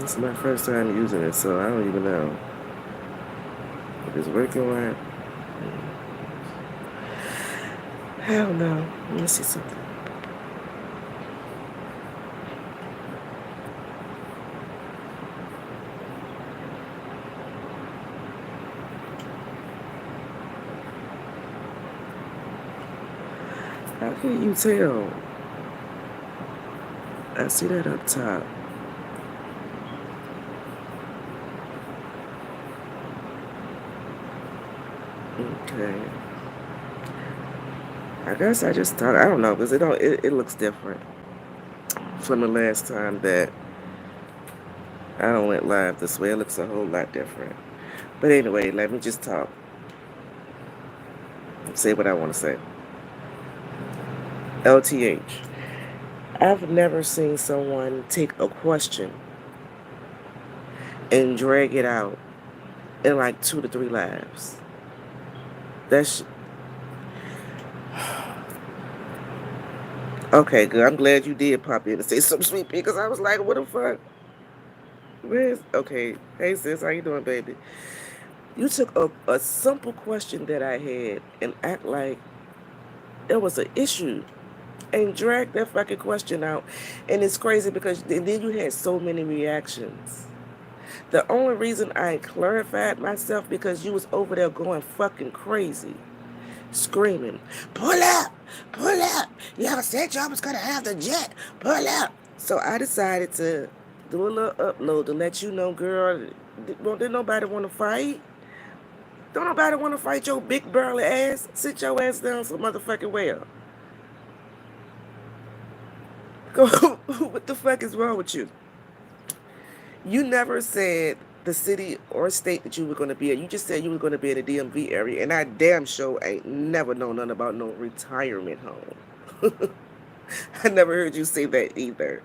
This is my first time using it, so I don't even know if it's working right. Hell no. Let me see something. How can you tell? I see that up top. Okay. I guess I just thought, I don't know, because it looks different from the last time that I went live this way. It looks a whole lot different. But anyway, let me just talk. Say what I want to say. LTH. I've never seen someone take a question and drag it out in like 2 to 3 lives. That's okay. Good. I'm glad you did pop in and say something sweet because I was like, "What the fuck?" Where's okay? Hey sis, how you doing, baby? You took a simple question that I had and act like it was an issue and drag that fucking question out, and it's crazy because then you had so many reactions. The only reason I clarified myself because you was over there going fucking crazy, screaming, "Pull up, pull up! Y'all said y'all was gonna have the jet. Pull up!" So I decided to do a little upload to let you know, girl. Didn't nobody want to fight? Don't nobody want to fight your big burly ass? Sit your ass down some motherfucking well. Go. What the fuck is wrong with you? You never said the city or state that you were going to be at. You just said you were going to be in the DMV area, and I damn sure ain't never known nothing about no retirement home. I never heard you say that either.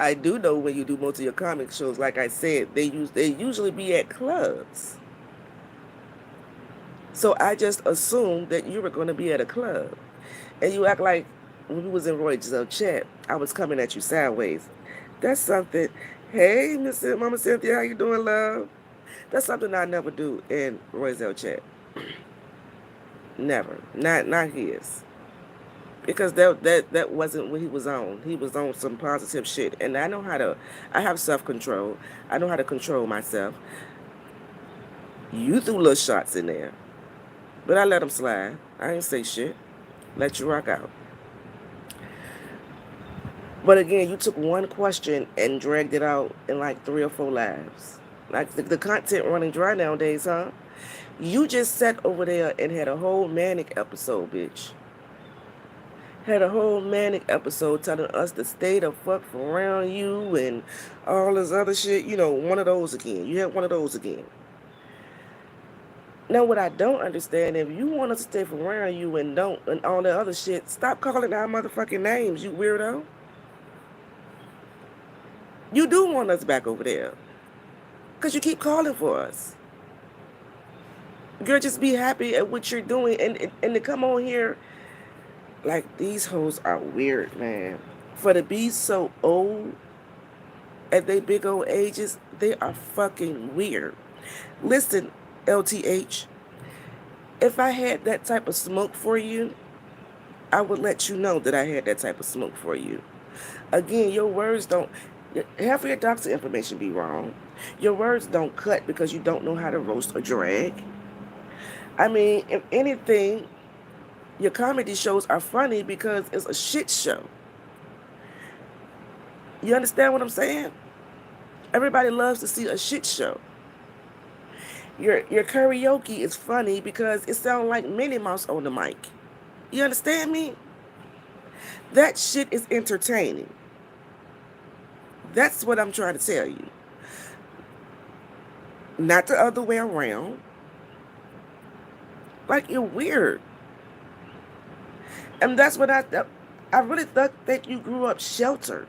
I do know when you do most of your comic shows, like I said, they usually be at clubs. So I just assumed that you were going to be at a club, and you act like when we was in Roy's chat, I was coming at you sideways. That's something. Hey, Miss Mama Cynthia, how you doing, love? That's something I never do in Roy's chat. Never. Not his. Because that wasn't what he was on. He was on some positive shit. And I have self-control. I know how to control myself. You threw little shots in there. But I let them slide. I ain't say shit. Let you rock out. But again, you took one question and dragged it out in like 3 or 4 lives. Like the content running dry nowadays, huh? You just sat over there and had a whole manic episode, bitch. Had a whole manic episode telling us to stay the fuck around you and all this other shit. You know, one of those again. You had one of those again. Now, what I don't understand, if you want us to stay around you and don't, and all the other shit, stop calling our motherfucking names, you weirdo. You do want us back over there. Because you keep calling for us. Girl, just be happy at what you're doing and to come on here like these hoes are weird, man. For to be so old at their big old ages, they are fucking weird. Listen, LTH, if I had that type of smoke for you, I would let you know that I had that type of smoke for you. Again, your words don't, half of your doctor information be wrong. Your words don't cut because you don't know how to roast or drag. I mean, if anything, your comedy shows are funny because it's a shit show. You understand what I'm saying? Everybody loves to see a shit show. Your karaoke is funny because it sounds like Minnie Mouse on the mic. You understand me? That shit is entertaining. That's what I'm trying to tell you. Not the other way around. Like you're weird. And that's what I really thought that you grew up sheltered.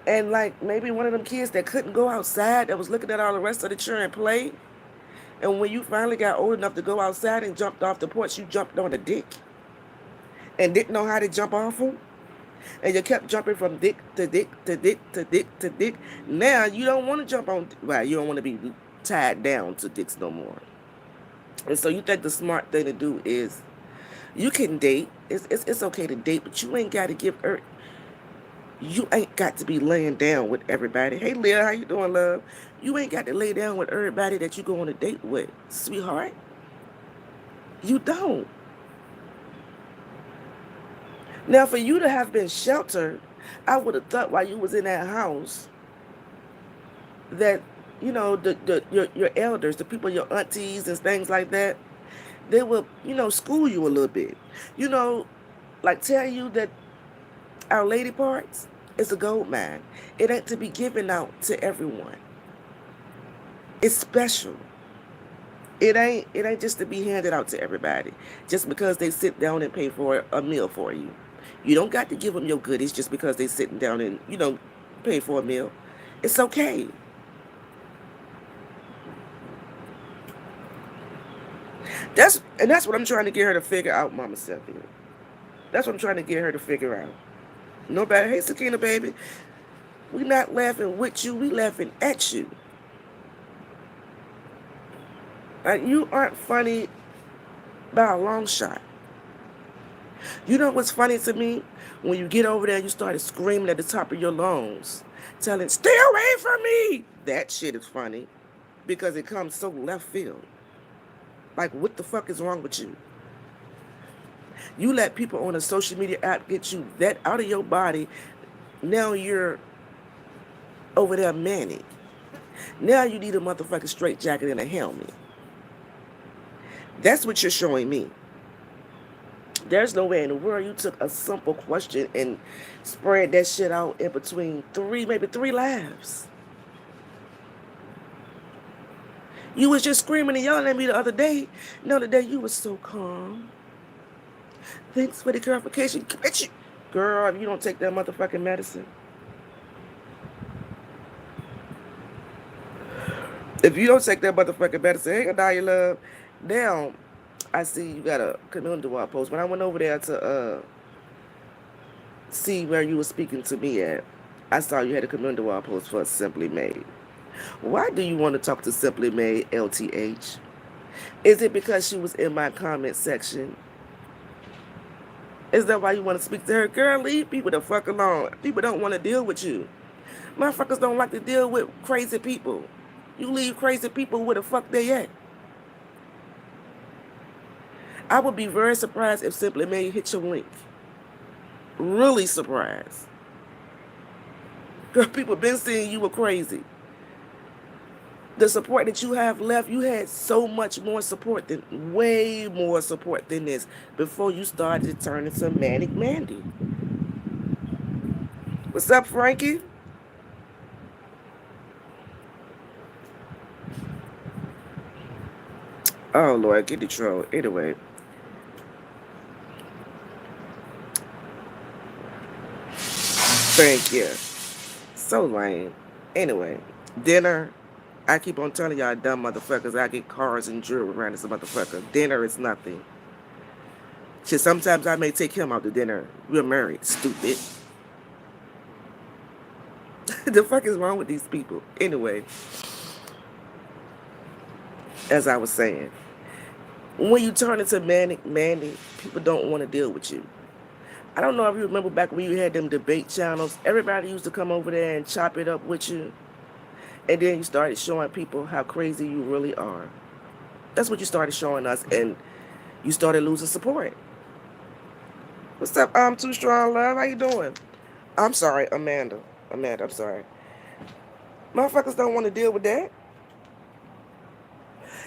And like maybe one of them kids that couldn't go outside that was looking at all the rest of the children play. And when you finally got old enough to go outside and jumped off the porch, you jumped on a dick and didn't know how to jump off him. And you kept jumping from dick to dick to dick to dick to dick. Now you don't want to jump on, well, you don't want to be tied down to dicks no more. And so you think the smart thing to do is you can date. It's okay to date, but you ain't got to give her. You ain't got to be laying down with everybody. Hey, Leah, how you doing, love? You ain't got to lay down with everybody that you go on a date with, sweetheart. You don't. Now, for you to have been sheltered, I would have thought while you was in that house that, your elders, the people, your aunties and things like that, they will, school you a little bit. You know, like tell you that our lady parts is a gold mine. It ain't to be given out to everyone. It's special. It ain't just to be handed out to everybody just because they sit down and pay for a meal for you. You don't got to give them your goodies just because they sitting down and pay for a meal. It's okay. That's what I'm trying to get her to figure out, Mama Cynthia. That's what I'm trying to get her to figure out. Nobody, hey Sakina baby, we not laughing with you, we laughing at you. Like you aren't funny by a long shot. You know what's funny to me? When you get over there, you started screaming at the top of your lungs, telling, "Stay away from me!" That shit is funny because it comes so left field. Like, what the fuck is wrong with you? You let people on a social media app get you that out of your body. Now you're over there manic. Now you need a motherfucking straight jacket and a helmet. That's what you're showing me. There's no way in the world you took a simple question and spread that shit out in between maybe three laughs. You was just screaming and yelling at me the other day. The other day you was so calm. Thanks for the clarification. Girl, if you don't take that motherfucking medicine. If you don't take that motherfucking medicine, hey, Adaya love. Now, I see you got a community wall post. When I went over there to see where you were speaking to me at, I saw you had a community wall post for Simply Made. Why do you want to talk to Simply Made, LTH? Is it because she was in my comment section? Is that why you want to speak to her? Girl, leave people the fuck alone. People don't want to deal with you. Motherfuckers don't like to deal with crazy people. You leave crazy people where the fuck they at. I would be very surprised if Simply Made hit your link. Really surprised. Girl, people been saying you were crazy. The support that you have left, you had so much more support way more support than this before you started to turn into Manic Mandy. What's up, Frankie? Oh, Lord, get the troll. Anyway. Thank you. So lame. Anyway, dinner. I keep on telling y'all dumb motherfuckers I get cars and jewelry around this motherfucker. Dinner is nothing. Shit, sometimes I may take him out to dinner. We're married, stupid. The fuck is wrong with these people? Anyway, as I was saying, when you turn into Manic Mandy, people don't want to deal with you. I don't know if you remember back when you had them debate channels. Everybody used to come over there and chop it up with you. And then you started showing people how crazy you really are. That's what you started showing us. And you started losing support. What's up? I'm Too Strong Love. How you doing? I'm sorry, Amanda. Amanda, I'm sorry. Motherfuckers don't want to deal with that.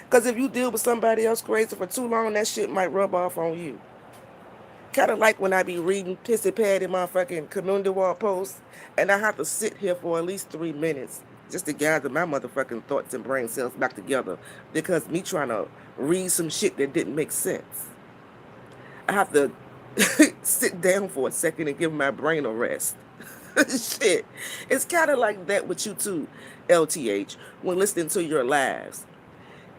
Because if you deal with somebody else crazy for too long, that shit might rub off on you. Kind of like when I be reading Pissy Patty motherfucking community wall posts, and I have to sit here for at least 3 minutes just to gather my motherfucking thoughts and brain cells back together because me trying to read some shit that didn't make sense. I have to sit down for a second and give my brain a rest. Shit. It's kind of like that with you too, LTH, when listening to your lives.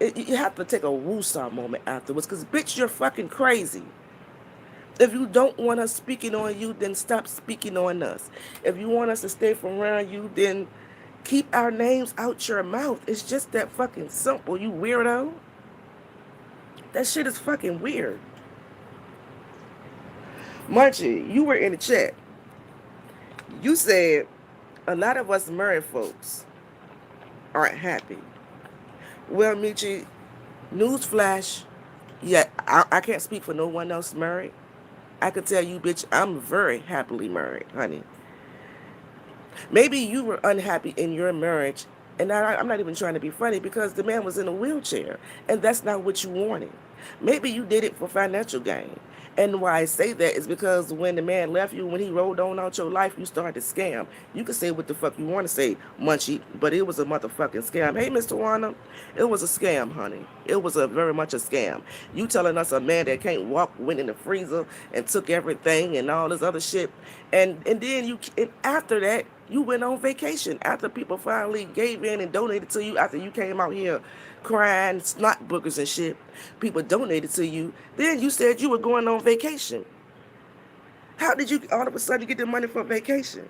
You have to take a woosah moment afterwards because, bitch, you're fucking crazy. If you don't want us speaking on you, then stop speaking on us. If you want us to stay from around you, then keep our names out your mouth. It's just that fucking simple, you weirdo. That shit is fucking weird. Munchie, you were in the chat. You said a lot of us married folks aren't happy. Well, Michi, newsflash. Yeah, I can't speak for no one else married. I could tell you, bitch, I'm very happily married, honey. Maybe you were unhappy in your marriage, and I'm not even trying to be funny because the man was in a wheelchair, and that's not what you wanted. Maybe you did it for financial gain. And why I say that is because when the man left you, when he rolled on out your life, you started to scam. You can say what the fuck you want to say, Munchie, but it was a motherfucking scam. Hey, Mr. Warner, it was a scam, honey. It was a very much a scam. You telling us a man that can't walk went in the freezer and took everything and all this other shit, and then and after that you went on vacation after people finally gave in and donated to you after you came out here crying snot boogers and shit. People donated to you. Then you said you were going on vacation. How did you all of a sudden get the money for vacation?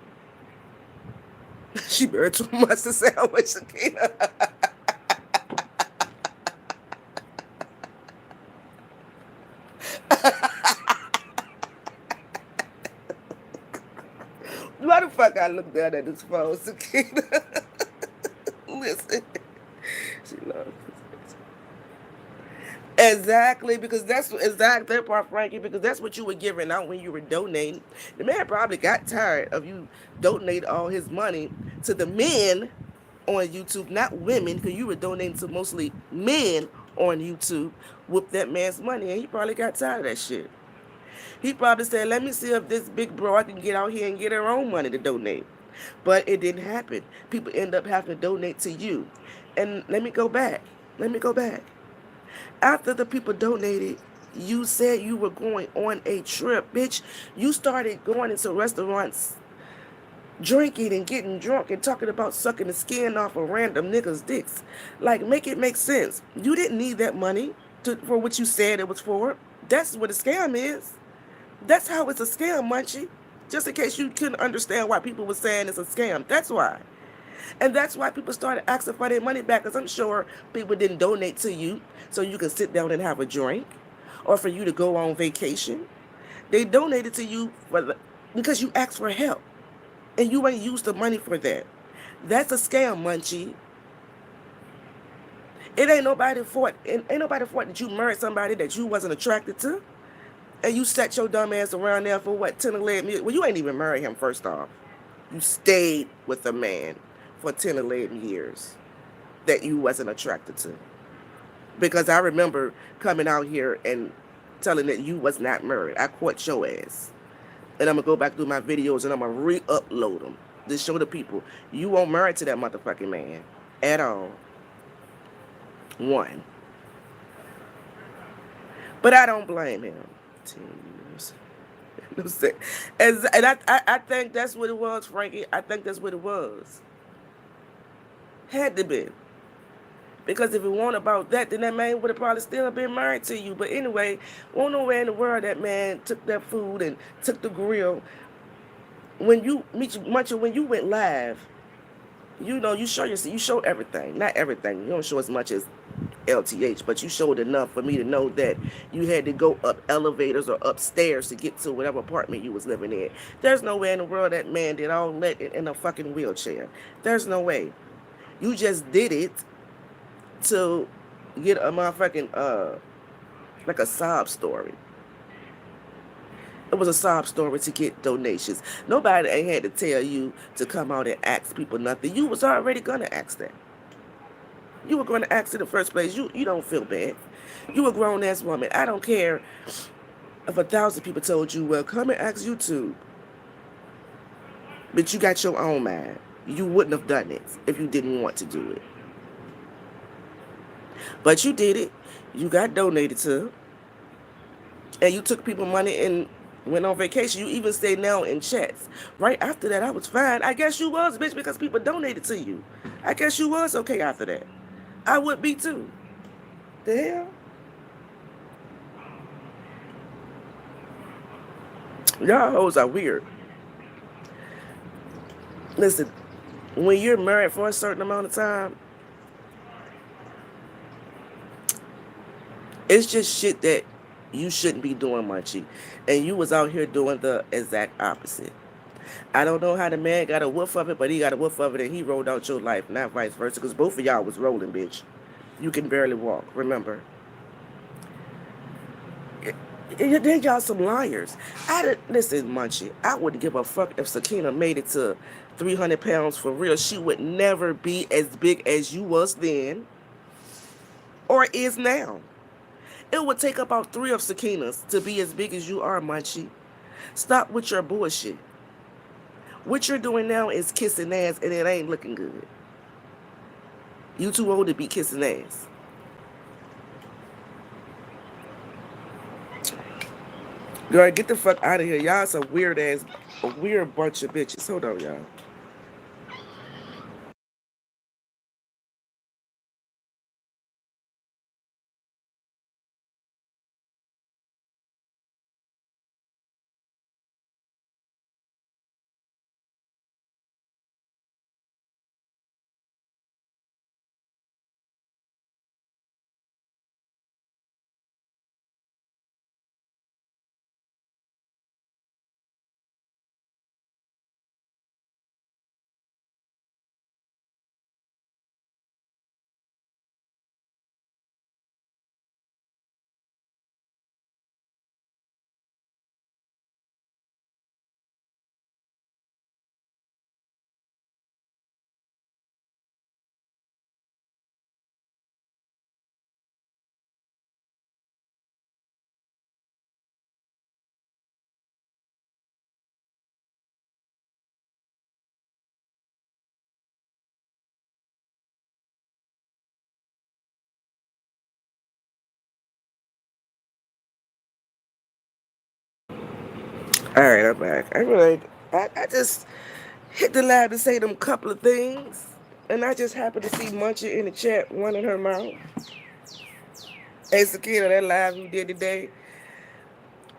She buried too much to say how much Shakina. Why the fuck I look down at this phone, Sakina? Listen, she loves this. Exactly, because that's exactly that part, Frankie. Because that's what you were giving out when you were donating. The man probably got tired of you donating all his money to the men on YouTube, not women, because you were donating to mostly men on YouTube with that man's money, and he probably got tired of that shit. He probably said, "Let me see if this big bro I can get out here and get her own money to donate." But it didn't happen. People end up having to donate to you. And let me go back. Let me go back. After the people donated, you said you were going on a trip, bitch. You started going into restaurants, drinking and getting drunk and talking about sucking the skin off of random niggas' dicks. Like, make it make sense. You didn't need that money for what you said it was for. That's what a scam is. That's how it's a scam, Munchie. Just in case you couldn't understand why people were saying it's a scam. That's why. And that's why people started asking for their money back, because I'm sure people didn't donate to you so you could sit down and have a drink or for you to go on vacation. They donated to you because you asked for help and you ain't used the money for that. That's a scam, Munchie. It ain't nobody fault. Ain't nobody fault that you married somebody that you wasn't attracted to, and you sat your dumb ass around there for what, 10 or 11 years? Well, you ain't even married him, first off. You stayed with a man for 10 or 11 years that you wasn't attracted to. Because I remember coming out here and telling that you was not married. I caught your ass. And I'm going to go back through my videos and I'm going to re-upload them to show the people you weren't married to that motherfucking man at all. One. But I don't blame him. 10 years. And I think that's what it was, Frankie. I think that's what it was. Had to be. Because if it weren't about that, then that man would have probably still been married to you. But anyway, won't nowhere in the world that man took that food and took the grill. When you when you went live, you know, you show everything. Not everything. You don't show as much as LTH, but you showed enough for me to know that you had to go up elevators or upstairs to get to whatever apartment you was living in. There's no way in the world that man did all that in a fucking wheelchair. There's no way. You just did it to get a motherfucking like a sob story. It was a sob story to get donations. Nobody ain't had to tell you to come out and ask people nothing. You was already gonna ask that. You were going to ask in the first place. You don't feel bad. You a grown ass woman. I don't care if 1,000 people told you, well, come and ask YouTube. But you got your own mind. You wouldn't have done it if you didn't want to do it. But you did it. You got donated to. And you took people money and went on vacation. You even stayed now in chats. Right after that, I was fine. I guess you was, bitch, because people donated to you. I guess you was okay after that. I would be too. The hell? Y'all hoes are weird. Listen, when you're married for a certain amount of time, it's just shit that you shouldn't be doing, Munchie. And you was out here doing the exact opposite. I don't know how the man got a woof of it, but he got a woof of it and he rolled out your life, not vice versa. Because both of y'all was rolling, bitch. You can barely walk, remember? Then y'all some liars. Listen, Munchie. I wouldn't give a fuck if Sakina made it to 300 pounds for real. She would never be as big as you was then or is now. It would take about 3 of Sakina's to be as big as you are, Munchie. Stop with your bullshit. What you're doing now is kissing ass, and it ain't looking good. You too old to be kissing ass. Girl, get the fuck out of here. Y'all some weird ass, a weird bunch of bitches. Hold on, y'all. All right, I'm back. I just hit the lab to say them couple of things, and I just happened to see Munchie in the chat running her mouth. Hey, Sakina, that live you did today,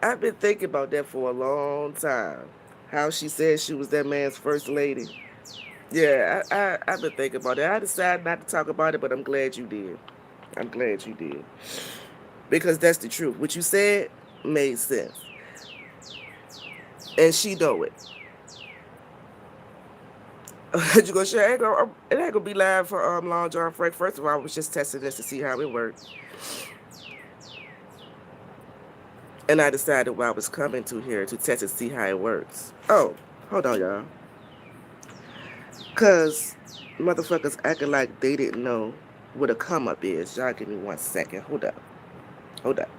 I've been thinking about that for a long time. How she said she was that man's first lady. Yeah, I've been thinking about it. I decided not to talk about it, but I'm glad you did. I'm glad you did. Because that's the truth. What you said made sense. And she know it. You gonna share? It ain't gonna be live for Long John Frank. First of all, I was just testing this to see how it worked. And I decided while I was coming to here to test to see how it works. Oh, hold on, y'all. Cause motherfuckers acting like they didn't know what a come up is. Y'all give me 1 second. Hold up. Hold up.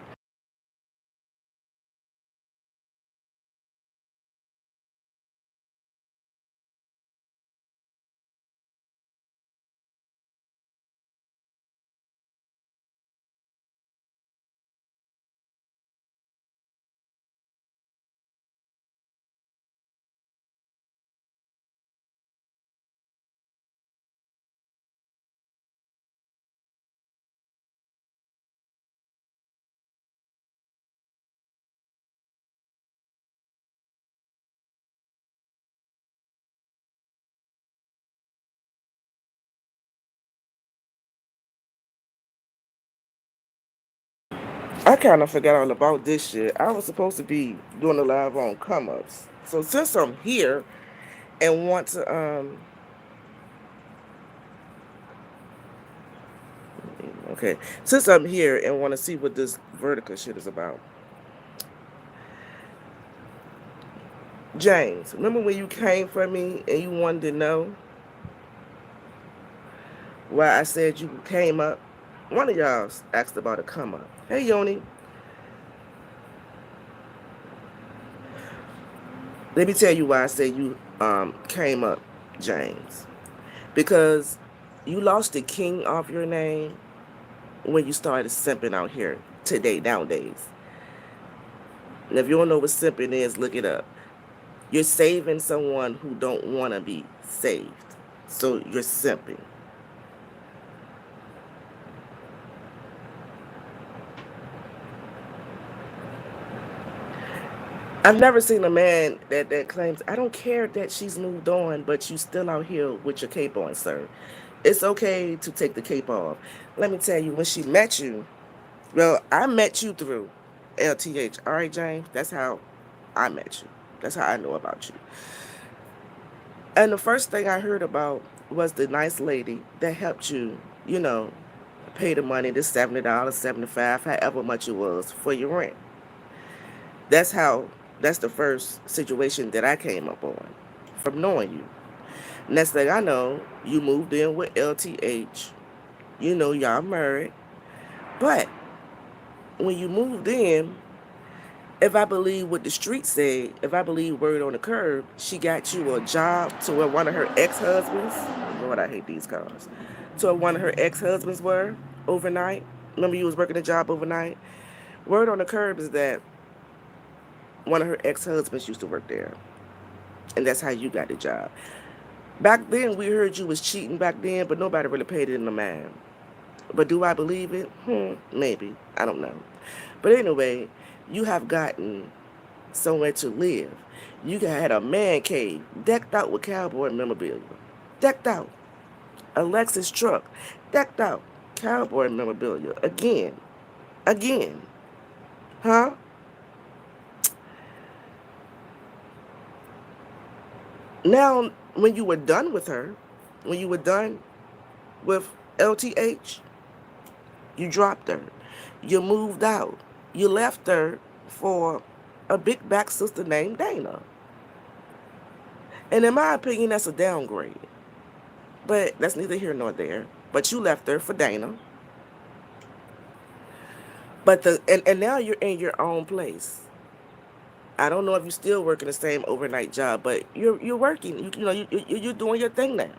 I kind of forgot all about this shit. I was supposed to be doing a live on come ups. So since I'm here and want to okay, since I'm here and want to see what this vertical shit is about. James, remember when you came for me and you wanted to know why I said you came up? One of y'all asked about a come up. Hey Yoni, let me tell you why I said you came up, James. Because you lost the king off your name when you started simping out here today, nowadays. And if you don't know what simping is, look it up. You're saving someone who don't want to be saved. So you're simping. I've never seen a man that claims, I don't care that she's moved on, but you still out here with your cape on, sir. It's okay to take the cape off. Let me tell you, when she met you, well, I met you through LTH. All right, James? That's how I met you. That's how I know about you. And the first thing I heard about was the nice lady that helped you, you know, pay the money, the $70, 75, however much it was for your rent. That's how, that's the first situation that I came up on from knowing you. Next thing I know, you moved in with LTH. You know, y'all married. But when you moved in, if I believe what the street said, if I believe word on the curb, she got you a job to where one of her ex-husbands, Lord, I hate these cars, to where one of her ex-husbands were overnight. Remember you was working a job overnight? Word on the curb is that one of her ex-husbands used to work there. And that's how you got the job. Back then, we heard you was cheating back then, but nobody really paid it in the mind. But do I believe it? Maybe. I don't know. But anyway, you have gotten somewhere to live. You had a man cave decked out with cowboy memorabilia. Decked out. A Lexus truck. Decked out. Cowboy memorabilia. Again. Again. Huh? Now, when you were done with her, when you were done with LTH, you dropped her. You moved out. You left her for a big back sister named Dana. And in my opinion, that's a downgrade. But that's neither here nor there. But you left her for Dana. But and now you're in your own place. I don't know if you're still working the same overnight job, but you're working. You're doing your thing now.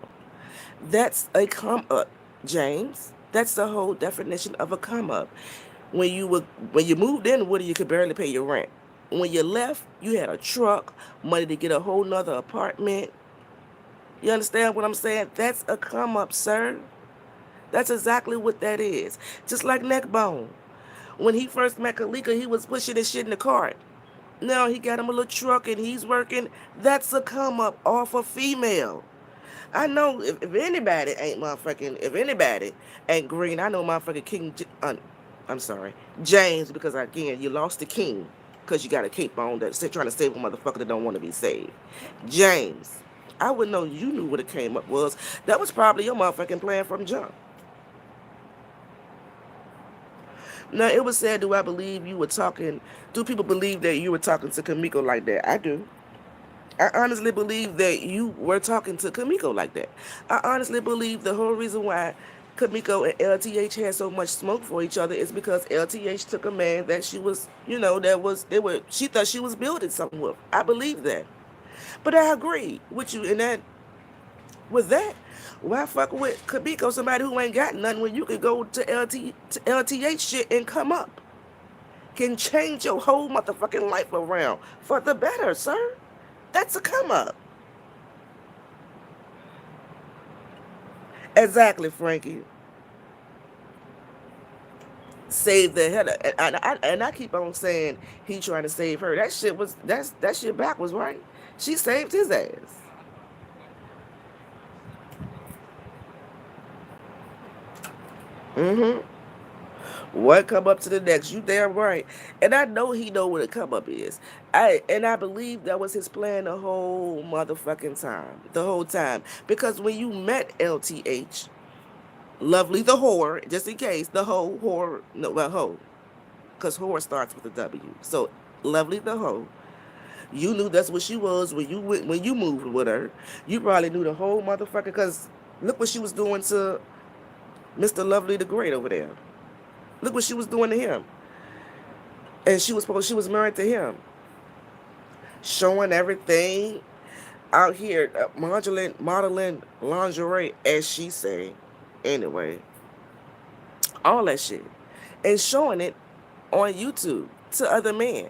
That's a come up, James. That's the whole definition of a come up. When you moved in, Woody, you could barely pay your rent. When you left, you had a truck, money to get a whole nother apartment. You understand what I'm saying? That's a come up, sir. That's exactly what that is. Just like Neckbone. When he first met Kalika, he was pushing his shit in the cart. Now he got him a little truck and he's working. That's a come up off a female. I know if anybody ain't motherfucking, if anybody ain't green, I know motherfucking I'm sorry, James, because again, you lost the king because you got a cape on that's trying to save a motherfucker that don't want to be saved. James, I would know you knew what it came up was. That was probably your motherfucking plan from jump. Now, it was said, do I believe you were talking, do people believe that you were talking to Kamiko like that? I do. I honestly believe that you were talking to Kamiko like that. I honestly believe the whole reason why Kamiko and LTH had so much smoke for each other is because LTH took a man that she was, she thought she was building something with. I believe that. But I agree with you in that, with that. Why fuck with Kamiko, somebody who ain't got nothing, when you can go to LTH shit and come up? Can change your whole motherfucking life around for the better, sir. That's a come up. Exactly, Frankie. Save the hell. And I keep on saying he trying to save her. That shit was that shit back was right. She saved his ass. Mm-hmm. One come up to the next. You damn right. And I know he know what a come up is. I believe that was his plan the whole motherfucking time. The whole time. Because when you met LTH, Lovely the whore, just in case, the whole whore, no, well, hoe, because whore starts with a W. So, Lovely the hoe, you knew that's what she was when you moved with her. You probably knew the whole motherfucker, because look what she was doing to Mr. Lovely the Great over there. Look what she was doing to him. And she was married to him. Showing everything out here, modeling lingerie, as she say. Anyway, all that shit. And showing it on YouTube to other men.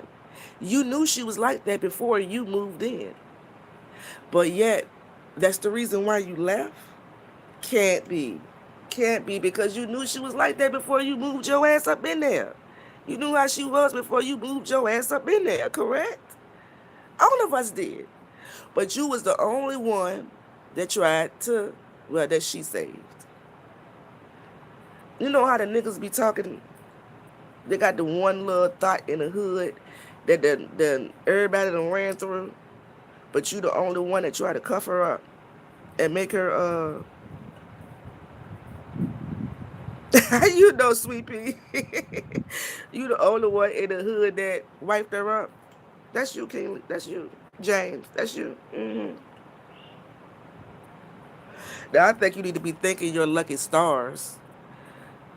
You knew she was like that before you moved in. But yet, that's the reason why you left? Can't be. Can't be, because you knew she was like that before you moved your ass up in there. You knew how she was before you moved your ass up in there, correct? All of us did. But you was the only one that tried to, well, that she saved. You know how the niggas be talking? They got the one little thought in the hood that the everybody done ran through, but you the only one that tried to cuff her up and make her how you know, sweet pea? You the only one in the hood that wiped her up. That's you, King. That's you. James, that's you. Now I think you need to be thanking your lucky stars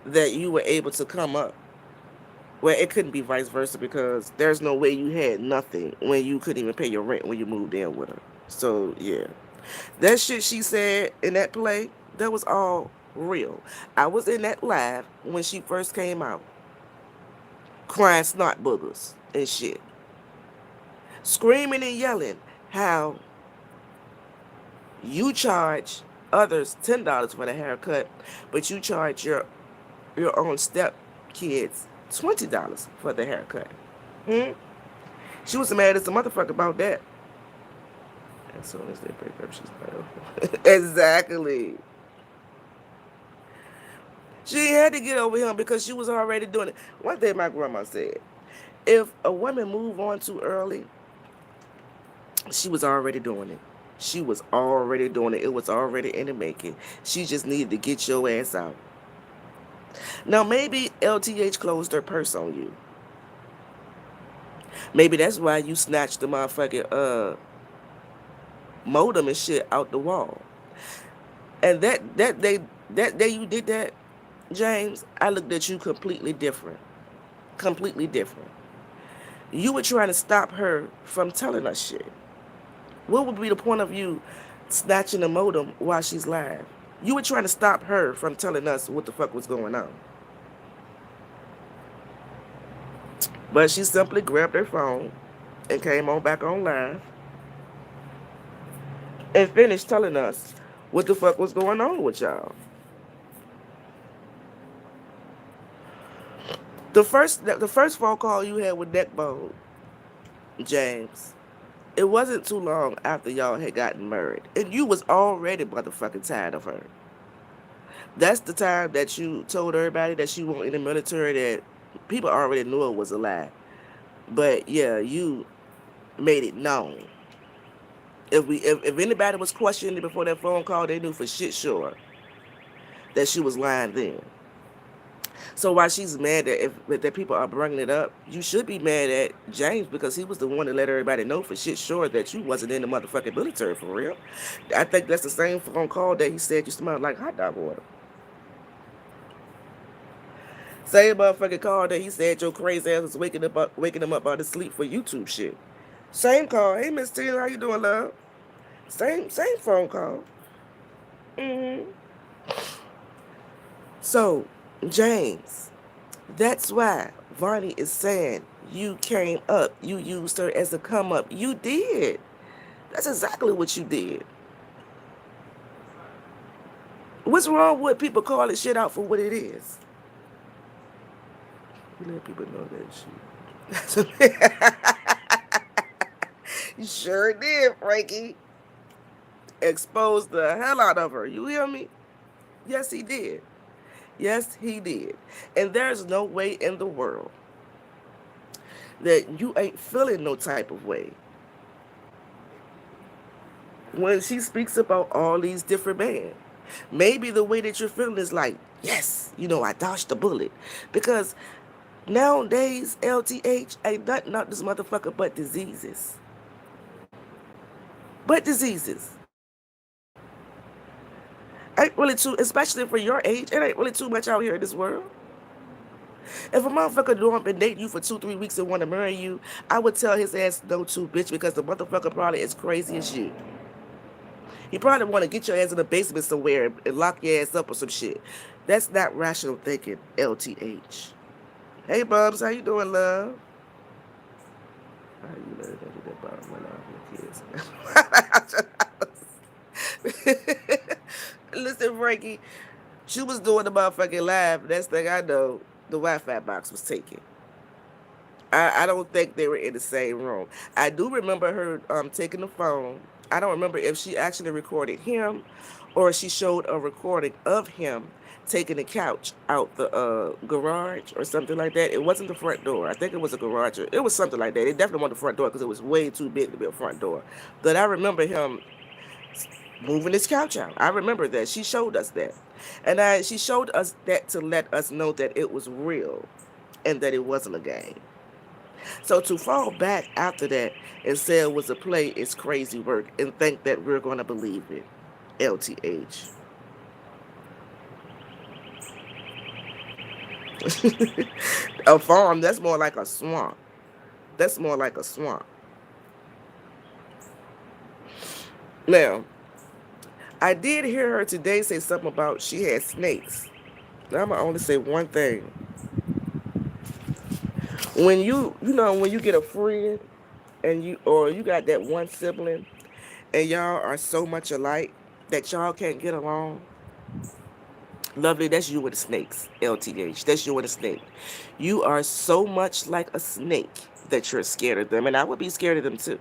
that you were able to come up. Well, it couldn't be vice versa because there's no way you had nothing when you couldn't even pay your rent when you moved in with her. So yeah, that shit she said in that play, that was all real. I was in that live when she first came out, crying snot boogers and shit, screaming and yelling how you charge others $10 for the haircut, but you charge your own step kids $20 for the haircut. Hmm? She was mad as a motherfucker about that. As soon as they break up, she's like, exactly. She had to get over him because she was already doing it. One thing my grandma said, if a woman move on too early, she was already doing it. She was already doing it. It was already in the making. She just needed to get your ass out. Now maybe LTH closed her purse on you. Maybe that's why you snatched the motherfucking modem and shit out the wall. And that day you did that, James, I looked at you completely different. Completely different. You were trying to stop her from telling us shit. What would be the point of you snatching the modem while she's live? You were trying to stop her from telling us what the fuck was going on. But she simply grabbed her phone and came on back on live and finished telling us what the fuck was going on with y'all. The first phone call you had with Neckbone, James, it wasn't too long after y'all had gotten married. And you was already motherfucking tired of her. That's the time that you told everybody that she went in the military, that people already knew it was a lie. But yeah, you made it known. If anybody was questioning it before that phone call, they knew for shit sure that she was lying then. So while she's mad that people are bringing it up, you should be mad at James because he was the one to let everybody know for shit sure that you wasn't in the motherfucking military for real. I think that's the same phone call that he said you smelled like hot dog water. Same motherfucking call that he said your crazy ass was waking him up out of sleep for YouTube shit. Same call. Hey Miss Tina, how you doing, love? Same phone call. hmm So, James, that's why Vonni is saying you came up. You used her as a come up. You did. That's exactly what you did. What's wrong with people calling shit out for what it is? You let people know that shit. You sure did, Frankie. Exposed the hell out of her. You hear me? Yes, he did. Yes, he did. And there's no way in the world that you ain't feeling no type of way when she speaks about all these different men. Maybe the way that you're feeling is like, yes, I dodged the bullet. Because nowadays, LTH ain't nothing out this motherfucker but diseases. But diseases. Ain't really too, especially for your age, it ain't really too much out here in this world. If a motherfucker don't been dating you for 2-3 weeks and want to marry you, I would tell his ass no too, bitch, because the motherfucker probably as crazy as you. He probably want to get your ass in the basement somewhere and lock your ass up or some shit. That's not rational thinking, LTH. Hey, Bubs, how you doing, love? How you let it do that bottom one kids? Listen, Frankie, she was doing the motherfucking live. Next thing I know, the Wi-Fi box was taken. I don't think they were in the same room. I do remember her taking the phone. I don't remember if she actually recorded him or she showed a recording of him taking the couch out the garage or something like that. It wasn't the front door. I think it was a garage. It was something like that. It definitely wasn't the front door because it was way too big to be a front door. But I remember him moving his couch out. I remember that. She showed us that. And she showed us that to let us know that it was real and that it wasn't a game. So to fall back after that and say it was a play is crazy work and think that we're going to believe it. LTH. A farm, that's more like a swamp. That's more like a swamp. Now, I did hear her today say something about she had snakes. Now, I'm going to only say one thing. When when you get a friend and you got that one sibling and y'all are so much alike that y'all can't get along, lovely, that's you with the snakes, LTH. That's you with a snake. You are so much like a snake that you're scared of them. And I would be scared of them too.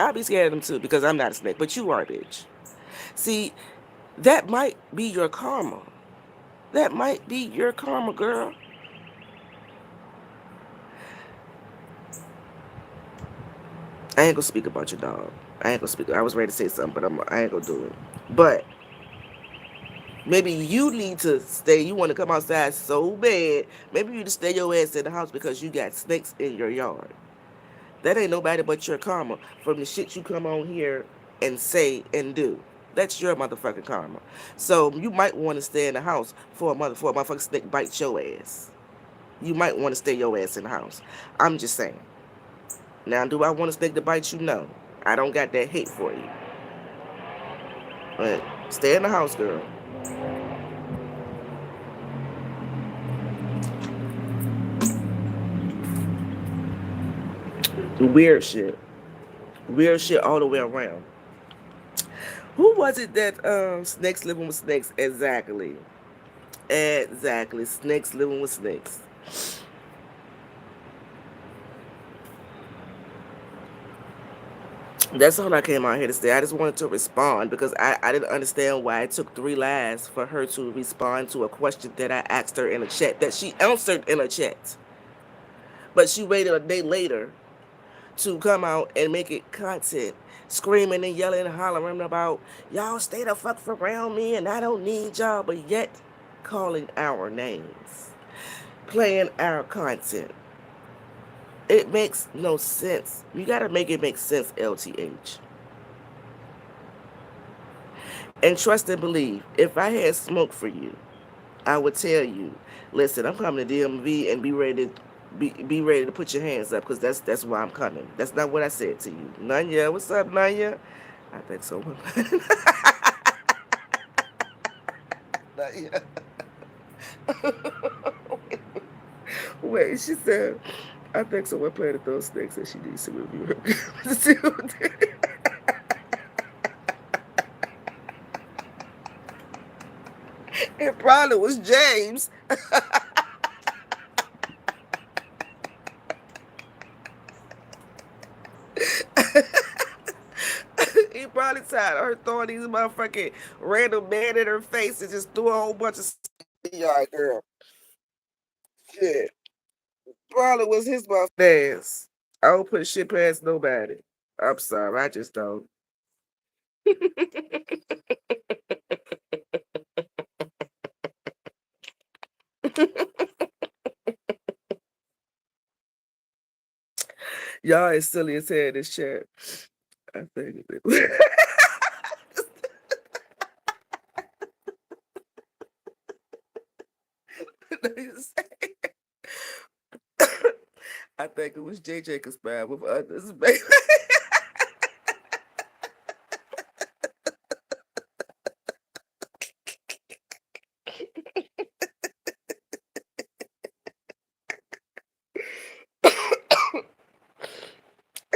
I'd be scared of them too because I'm not a snake, but you are, bitch. See, that might be your karma. That might be your karma, girl. I ain't gonna speak about your dog. I ain't gonna speak. I was ready to say something, but I ain't gonna do it. But maybe you need to stay. You want to come outside so bad. Maybe you need to stay your ass in the house because you got snakes in your yard. That ain't nobody but your karma from the shit you come on here and say and do. That's your motherfucking karma. So you might want to stay in the house for a motherfucking snake bite your ass. You might want to stay your ass in the house. I'm just saying. Now, do I want a snake to bite you? No. I don't got that hate for you. But stay in the house, girl. Weird shit. Weird shit all the way around. Who was it that snakes living with snakes? Exactly. Exactly. Snakes living with snakes. That's all I came out here to say. I just wanted to respond because I didn't understand why it took 3 lives for her to respond to a question that I asked her in a chat that she answered in a chat. But she waited a day later to come out and make it content, screaming and yelling and hollering about y'all stay the fuck around me and I don't need y'all, but yet calling our names, playing our content. It makes no sense. You gotta make it make sense, LTH. And trust and believe, if I had smoke for you, I would tell you, listen, I'm coming to DMV and be ready to put your hands up because that's why I'm coming. That's not what I said to you. Nanya, what's up, Nanya? I think so. Nanya. Wait, she said, I think someone planted those snakes and she needs to review her. It probably was James. He probably tired of her throwing these motherfucking random man in her face and just threw a whole bunch of yard girl. Shit. Probably was his motherfucking ass. I don't put shit past nobody. I'm sorry, I just don't. Y'all is silly as hell in this chat. I think it. I think it was JJ conspired with others, baby.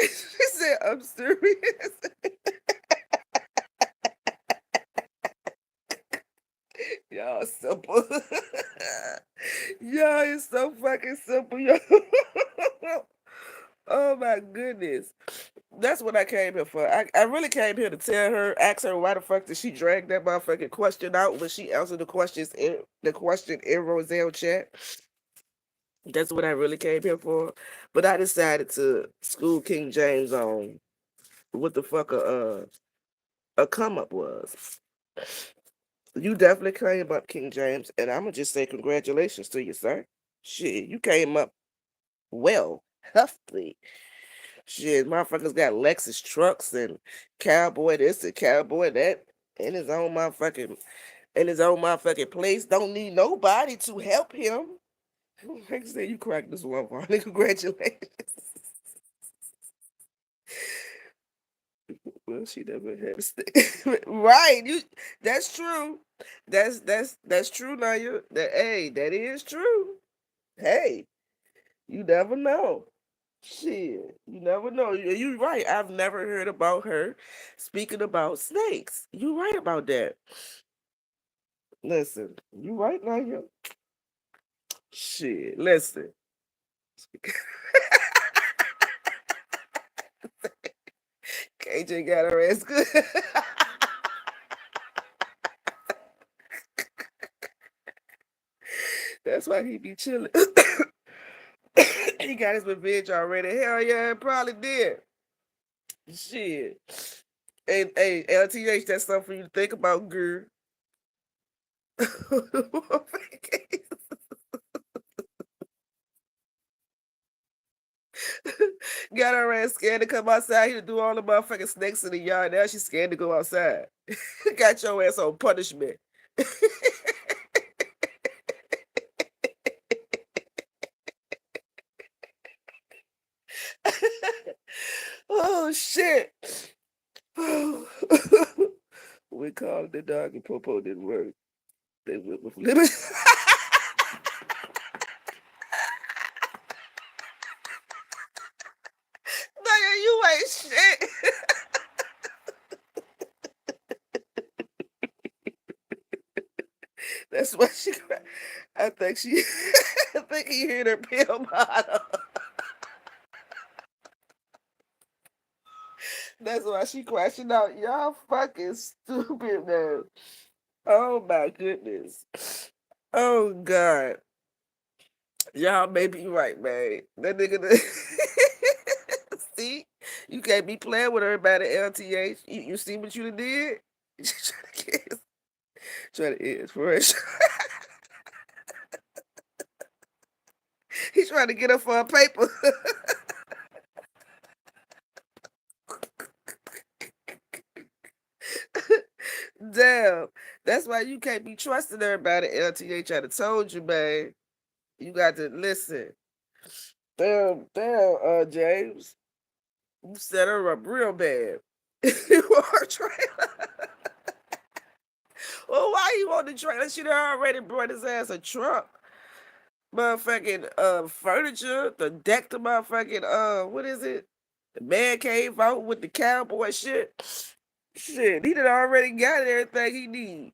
She said, I'm serious. Y'all simple. Y'all is so fucking simple, y'all. Oh my goodness. That's what I came here for. I really came here to tell her, ask her why the fuck did she drag that motherfucking question out when she answered the question in Roselle chat. That's what I really came here for. But I decided to school King James on what the fuck a come up was. You definitely came up, King James, and I'm gonna just say congratulations to you, sir. Shit, you came up well, healthy. Shit, motherfuckers got Lexus trucks and cowboy this and cowboy that in his own motherfucking place. Don't need nobody to help him. Like I said, you cracked this one, Vonni. Congratulations. Well, she never had a stick. Right. That's true. That's true, Naya. That is true. Hey, you never know. Shit, you never know. You right. I've never heard about her speaking about snakes. You right about that. Listen, you right now, you shit. Listen. KJ got her ass good. That's why he be chilling. He got his revenge already. Hell yeah, it probably did. Shit. And hey, LTH, that's something for you to think about, girl. Got her ass scared to come outside here to do all the motherfucking snakes in the yard. Now she's scared to go outside. Got your ass on punishment. Oh shit. We called the dog and Popo didn't work. They went with limit. Nigga, you ain't shit. That's why she cried. I think she I think he hit her pill bottle. That's why she crashing out. Y'all fucking stupid, man. Oh my goodness. Oh God. Y'all may be right, man. That nigga see, you can't be playing with everybody LTH. You see what you did? Try to get for it. He's trying to get her for a paper. Damn. That's why you can't be trusting everybody LTH. I done told you, man. You got to listen. Damn, James. You set her up real bad. You want her trailer? Well, why you want the trailer? She done already brought his ass a truck. Motherfucking furniture, the deck the motherfucking what is it? The man cave out with the cowboy shit. Shit, he done already got everything he need.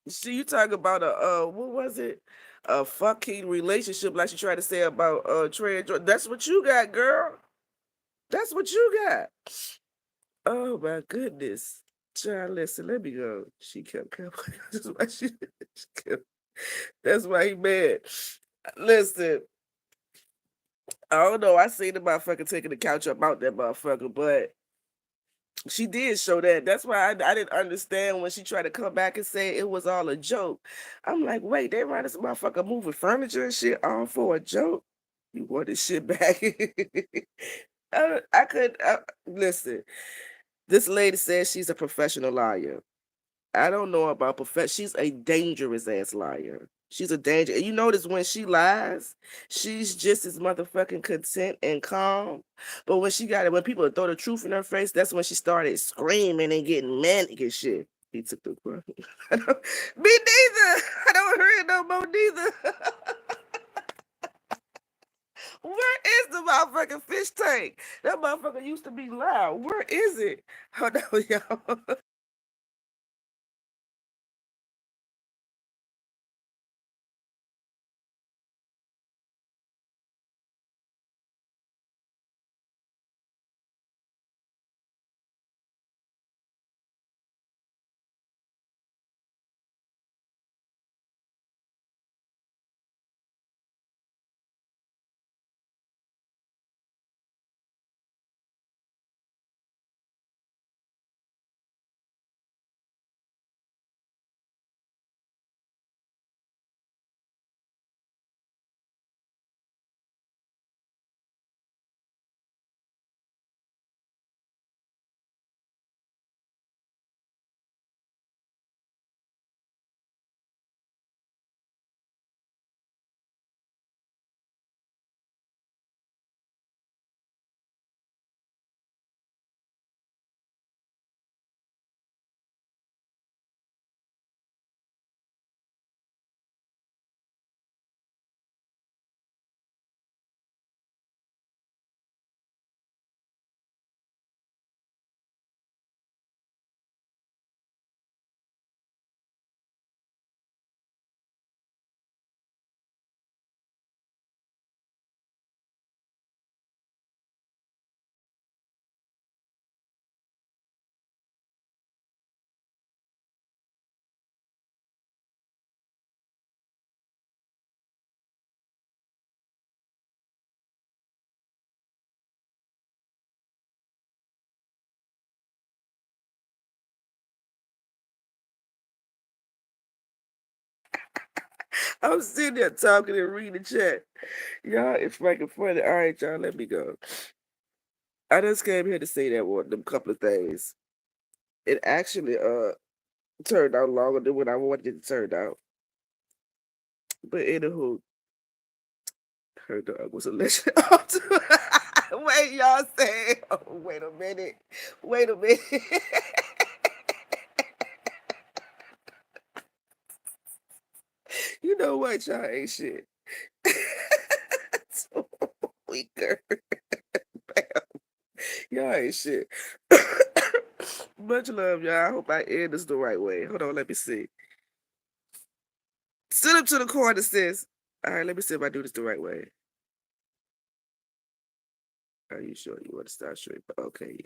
See, you talk about a what was it? A fucking relationship, like she tried to say about Trey and Jordan. That's what you got, girl. That's what you got. Oh my goodness. Child, listen, let me go. She kept coming. That's why she kept, that's why he mad. Listen, I don't know. I seen the motherfucker taking the couch up out that motherfucker, but she did show that. That's why I didn't understand when she tried to come back and say it was all a joke. I'm like, wait, they run this motherfucker moving furniture and shit all for a joke? You want this shit back? I could listen. This lady says she's a professional liar. I don't know about she's a dangerous ass liar. She's a danger. And you notice when she lies, she's just as motherfucking content and calm. But when she got it, when people throw the truth in her face, that's when she started screaming and getting manic and shit. He took the me neither. I don't hear it no more neither. Where is the motherfucking fish tank? That motherfucker used to be loud. Where is it? Hold on, y'all. I'm sitting there talking and reading the chat. Y'all, it's fucking funny. All right, y'all, let me go. I just came here to say that one, them couple of things. It actually turned out longer than what I wanted it to turn out. But anywho, her dog was a legend. Wait, y'all say, oh, wait a minute. Wait a minute. You know what? Y'all ain't shit. So weaker. Y'all ain't shit. Much love, y'all. I hope I end this the right way. Hold on, let me see. Sit up to the corner, sis. All right, let me see if I do this the right way. Are you sure you want to start straight? Okay, yeah.